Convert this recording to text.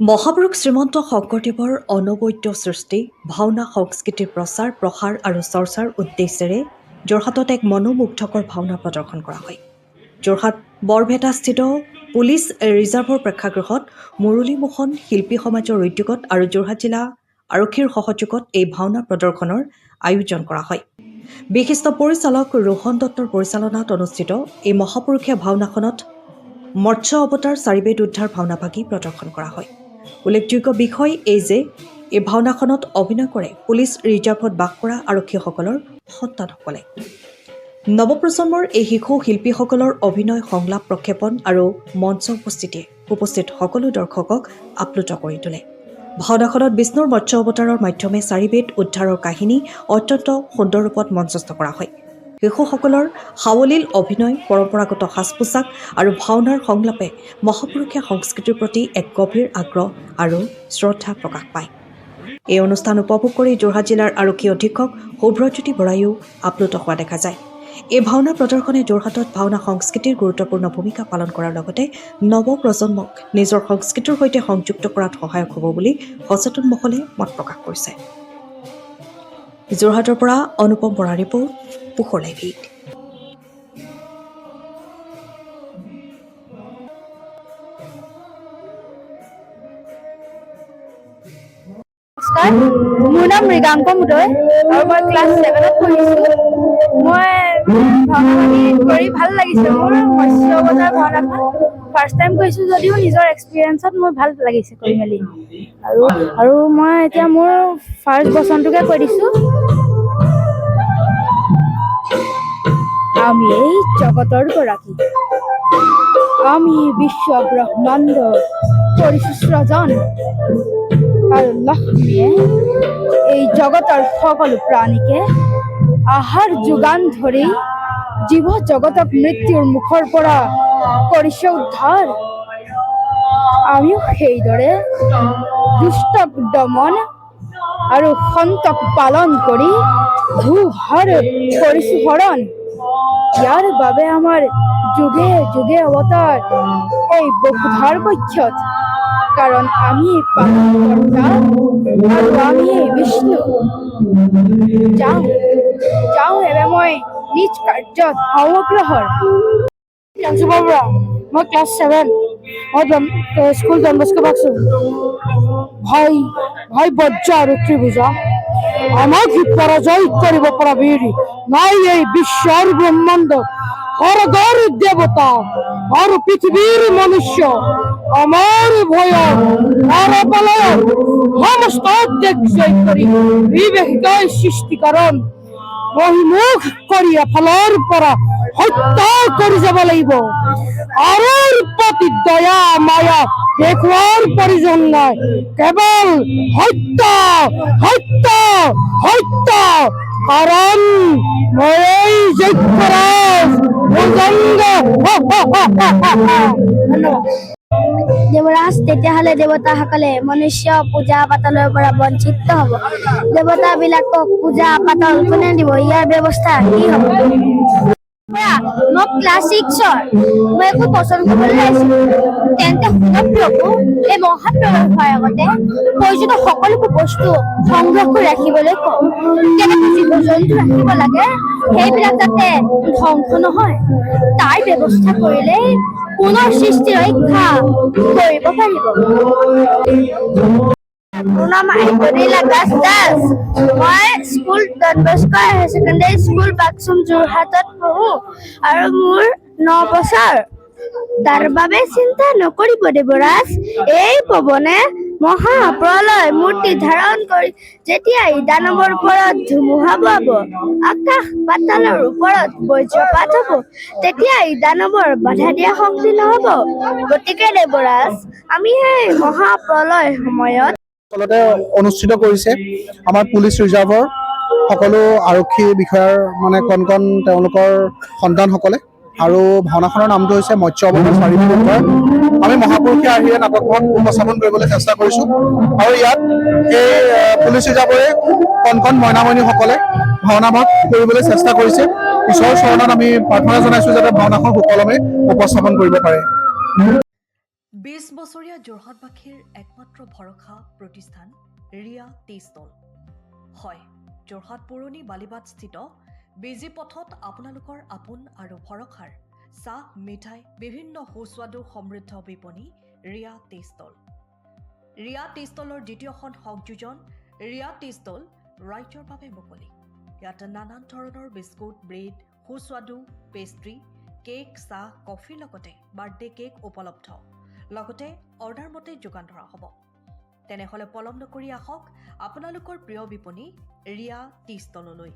মহাপুৰুষ শ্ৰীমন্ত শংকৰদেৱৰ অনবদ্য সৃষ্টি ভাওনা সংস্কৃতিৰ প্ৰচাৰ প্ৰসাৰ আৰু চৰ্চাৰ উদ্দেশ্যেৰে যোৰহাটত এক মনোমুগ্ধকৰ ভাওনা প্ৰদৰ্শন কৰা হয়। যোৰহাট বৰভেটাস্থিত পুলিচ ৰিজাৰ্ভৰ প্ৰেক্ষাগৃহত মুৰলী মোহন শিল্পী সমাজৰ উদ্যোগত আৰু যোৰহাট জিলা আৰক্ষীৰ সহযোগত এই ভাওনা প্ৰদৰ্শনৰ আয়োজন কৰা হয়। বিশিষ্ট পৰিচালক ৰোহন দত্তৰ পৰিচালনাত অনুষ্ঠিত এই মহাপুৰুষীয়া ভাওনাখনত মৎস্য অৱতাৰ চাৰিবেদ উদ্ধাৰ ভাওনাভাগী প্ৰদৰ্শন কৰা হয়। উল্লেখযোগ্য বিষয় এই যে এই ভাওনাখনত অভিনয় কৰে পুলিচ ৰিজাৰ্ভত বাস কৰা আৰক্ষীসকলৰ সন্তানসকলে। নৱপ্ৰজন্মৰ এই শিশু শিল্পীসকলৰ অভিনয় সংলাপ প্ৰক্ষেপণ আৰু মঞ্চ উপস্থিতিয়ে উপস্থিত সকলো দৰ্শকক আপ্লুত কৰি তোলে। ভাওনাখনত বিষ্ণুৰ মৎস্য অৱতাৰৰ মাধ্যমে চাৰিবেদ উদ্ধাৰৰ কাহিনী অত্যন্ত সুন্দৰ ৰূপত মঞ্চস্থ কৰা হয়। শিশুসকলৰ সাৱলীল অভিনয়, পৰম্পৰাগত সাজ পোছাক আৰু ভাওনাৰ সংলাপে মহাপুৰুষীয়া সংস্কৃতিৰ প্ৰতি এক গভীৰ আগ্ৰহ আৰু শ্ৰদ্ধা প্ৰকাশ পায়। এই অনুষ্ঠান উপভোগ কৰি যোৰহাট জিলাৰ আৰক্ষী অধীক্ষক শুভ্ৰজ্যোতি বৰায়ো আপ্লুত হোৱা দেখা যায়। এই ভাওনা প্ৰদৰ্শনে যোৰহাটত ভাওনা সংস্কৃতিৰ গুৰুত্বপূৰ্ণ ভূমিকা পালন কৰাৰ লগতে নৱপ্ৰজন্মক নিজৰ সংস্কৃতিৰ সৈতে সংযুক্ত কৰাত সহায়ক হ'ব বুলি সচেতন মহলে মত প্ৰকাশ কৰিছে। যোৰহাটৰ পৰা অনুপম বৰাৰ ৰিপৰ্ট, পোহৰ লাইভ। নমস্কাৰ, মোৰ নাম মৃগাংক মুদৈ আৰু মই ক্লাছ 7ত পঢ়িছোঁ। মই ভাওনা কৰি ভাল লাগিছে। মোৰ মৎস্য অৱতাৰ ভাওনাখন ফাৰ্ষ্ট টাইম কৰিছোঁ যদিও নিজৰ এক্সপিৰিয়েঞ্চত মোৰ ভাল লাগিছে কৰি মেলি। আৰু মই এতিয়া মোৰ ফাৰ্ষ্ট বচনটোকে কৈ দিছোঁ। আমি এই জগতৰ গৰাকী, আমি বিশ্ব ব্ৰহ্মাণ্ড পৰিসৃজন আৰু লক্ষ্মীয়ে এই জগতৰ সকলো প্ৰাণীকে আহাৰ যোগান ধৰি জীৱ জগতক মৃত্যুৰ মুখৰ পৰা কৰিছে উদ্ধাৰ। আমিও সেইদৰে দুষ্টক দমন আৰু সন্তক পালন কৰি ভূভাৰ কৰিছো হৰণ। ইয়াৰ বাবে আমাৰ যুগে যুগে অৱতাৰ এই বসুধাৰ কক্ষত, কাৰণ আমি পালনকৰ্তা আৰু আমি বিষ্ণু। যাওঁ এৰে মই নিজ কাৰ্যত অগ্ৰসৰ। মই ক্লাছ 7, মই স্কুল ডন বস্কো পাইছোঁ। ভাই বজ্ৰ আৰু ত্ৰিভুজা, আমাক পৰাজয় কৰিব পৰা বীৰ নাই এই বিশ্বৰ ব্ৰহ্মাণ্ড। স্বৰ্গৰ দেৱতা আৰু পৃথিৱীৰ মনুষ্য, আমাৰ ভয়ৰ পৰপালয়ৰ সমস্ত দেশ জয় কৰি বিবেশিকাই সৃষ্টিকৰণ মহিমুখ কৰি এফালৰ পৰা হত্যা কৰি যাব লাগিব। আৰু প্ৰতি দয়া মায়া দেখুৱাৰ প্ৰয়োজন নাই, কেৱল হত্যা হত্যা হত্যা। কাৰণ মই যজ্ঞৰাজ দেৱৰাজ, তেতিয়াহ'লে দেৱতাসকলে মনুষ্য পূজা পাতলৰ পৰা বঞ্চিত হ'ব। দেৱতাবিলাকক পূজা পাতল কোনে দিব? ইয়াৰ ব্যৱস্থা কি হ'ব? মই ক্লাছ 6ৰ, মই একো পচন্দ কৰিবলৈ আহিছিলোঁ। তেন্তে প্ৰভু, এই মহান প্ৰদৰ্শনৰ আগতে প্ৰয়োজনীয় সকলোবোৰ বস্তু সংগ্ৰহ কৰি ৰাখিবলৈ কওঁ। কেনেকৈ জীৱ জন্তু ৰাখিব লাগে সেইবিলাক যাতে ধ্বংস নহয়, তাৰ ব্যৱস্থা কৰিলে পুনৰ সৃষ্টি ৰক্ষা কৰিব পাৰিব। মোৰ নাম আইতনীলা দাস। মই school Don Bosco higher secondary school বাক্সুম যোৰহাটত পঢ়োঁ আৰু মোৰ 9 বছৰ। তাৰ বাবে চিন্তা নকৰিব দেৱৰাজ, এই পৱনে মহাপ্ৰলয় মূৰ্তি ধাৰণ কৰি যেতিয়াই দানৱৰ ওপৰত ধুমুহা বোৱাব, আকাশ পাতালৰ ওপৰত বজ্ৰপাত হ'ব, তেতিয়াই দানৱৰ বাধা দিয়া শক্তি নহ'ব। গতিকে দেৱৰাজ, আমি সেই মহাপ্ৰলয় সময়ত আচলতে অনুষ্ঠিত কৰিছে আমাৰ পুলিচ ৰিজাৰ্ভৰ সকলো আৰক্ষী বিষয়াৰ কণ তেওঁলোকৰ সন্তানসকলে। আৰু ভাওনাখনৰ নামটো হৈছে মৎস্য অৱতাৰ চাৰিবেদ উদ্ধাৰ। আমি মহাপুৰুষীয়া আৰ্হিৰে নাটকখন উপস্থাপন কৰিবলৈ চেষ্টা কৰিছোঁ। আৰু ইয়াত এই পুলিচ ৰিজাৰ্ভৰে কণ মইনা মইনীসকলে ভাওনা ভাগ কৰিবলৈ চেষ্টা কৰিছে। ঈশ্বৰৰ চৰণত আমি প্ৰাৰ্থনা জনাইছোঁ যাতে ভাওনাখন সুকলমে উপস্থাপন কৰিব পাৰে। 20 বছৰীয়া যোৰহাটবাসীৰ একমাত্ৰ ভৰসা প্ৰতিষ্ঠান ৰিয়া টি ষ্টল। হয়, যোৰহাট পুৰণি বালিবাটস্থিত বিজি পথত আপোনালোকৰ আপোন আৰু ভৰসাৰ চাহ, মিঠাই, বিভিন্ন সুস্বাদু সমৃদ্ধ বিপণী Riya tea stall. Riya tea ষ্টলৰ দ্বিতীয়খন সংযোজন ৰিয়া টি ষ্টল ৰাইজৰ বাবে মুকলি। ইয়াত নানান ধৰণৰ বিস্কুট, ব্ৰেড, সুস্বাদু পেষ্ট্ৰি, কেক, চাহ, কফিৰ লগতে বাৰ্থডে কেক উপলব্ধ। লগতে অৰ্ডাৰ মতে যোগান ধৰা হ'ব। তেনেহ'লে পলম নকৰি আহক আপোনালোকৰ প্ৰিয় বিপণী ৰিয়া টি ষ্টললৈ।